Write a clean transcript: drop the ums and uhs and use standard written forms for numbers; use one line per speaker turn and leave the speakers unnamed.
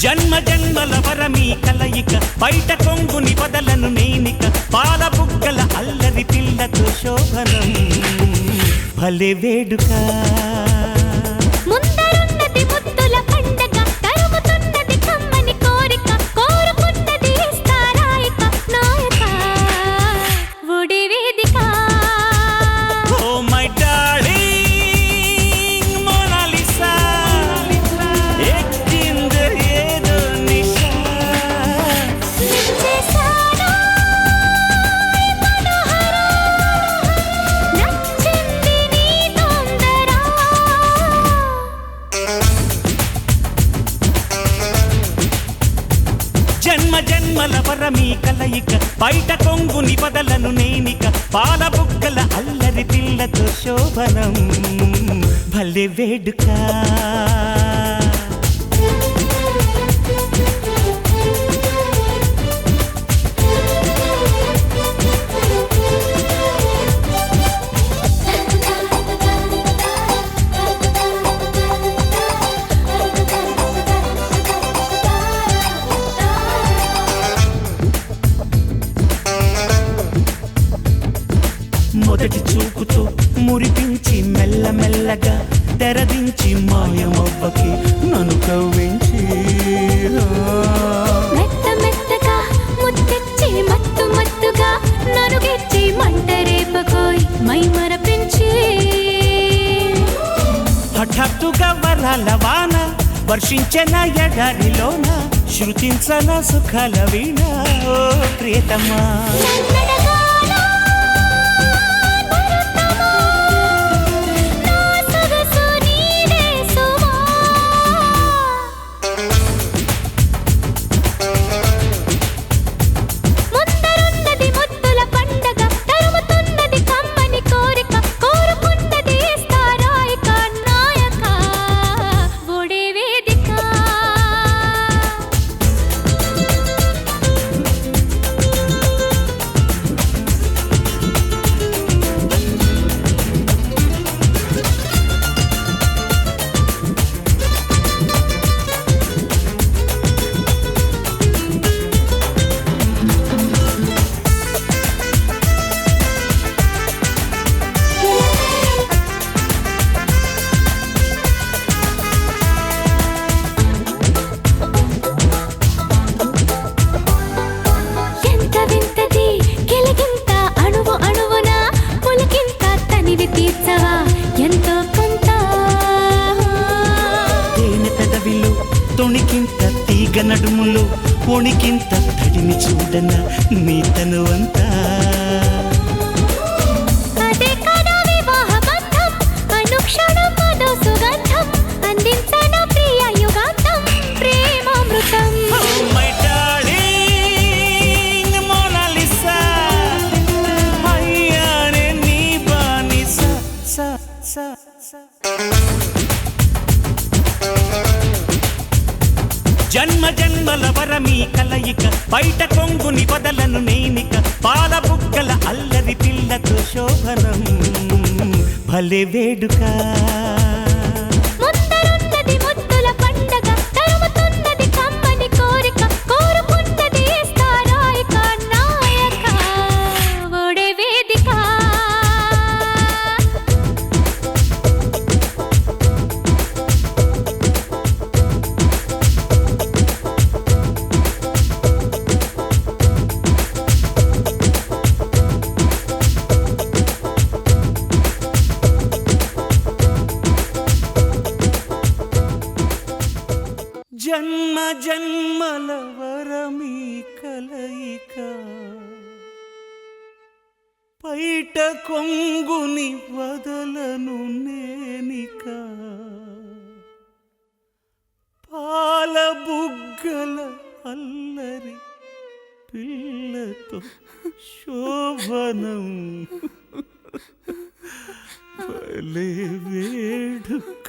జన్మ జన్మల వరమీ కలయిక బయట కొంగుని వదలను నేనిక పాల బుగ్గల అల్లరి పిల్లతో శోభనం భలే వేడుక
ముందరున్నది ముద్దుల పండగ తరుగుతున్నది కమ్మని కోరిక కోరుకున్నది ఇస్తారాయిక నాయక ఒడి వేదిక
ఓ మై డార్లింగ్ మోనాలిసా ఎక్కింది ఏదో నిశా
నిచ్చేసాను మనోహర నచ్చింది నీ తొందర
జన్మ జన్మల వరమీ కలయిక బయట కొంగుని వదలను నేనిక పాల బుగ్గల అల్లరి పిల్లతో శోభనం భలే వేడుక మొదటి చూపుతో మురిపించి మెల్లమెల్లగా తెరదించి మాయమవ్వకి నన్ను కవ్వించి
మెత్త మెత్తగా ముద్దెచ్చి మత్తు మత్తుగా నరుగెచ్చి మంట రేపకోయ్ మై మరపించి
హఠాత్తుగా వరాల వాన వర్షించిన ఎడారిలోన శృతించన సుఖాల వీణ ఓ ప్రియతమా
నన్నడగాల మరుతమా నా సొగసు నీదే సుమా ముందరున్నది ముద్దుల పండగ తరుగుతున్నది కమ్మని కోరిక కోరుకున్నది ఇస్తారాయిక నాయక ఒడే వేదిక ఎంత వింతది కెలిగింత అణువు అణువున పులకింత తనివి తీర్చవా ఎంతో కొంత
తేనె పెదవిలో తొణికింత తీగ నడుములు ఒణికింత తడిని చూడన నీ తనువంతా
అదే కదా వివాహ బంధం అనుక్షణం మధు సుగంధం అందించను ప్రియ యుగాంతం ప్రేమామృతం
Oh my darling Mona Lisa అయ్యానే నీ బానిస స స స జన్మ జన్మల వరమీ కలయిక బయట కొంగుని వదలను నేనిక పాల బుగ్గల అల్లరి పిల్లతో శోభనం భలే వేడుక
ముందరున్నది ముద్దుల పండగ తరుగుతున్నది కమ్మని కోరిక కోరుకున్నది ఇస్తారాయిక నాయక ఒడే వేదిక
జన్మ జన్మల వరమీ కలయిక పైట కొంగుని వదలను నేనిక పాల బుగ్గల అల్లరి పిల్లతో శోభనం భలే వేడుక.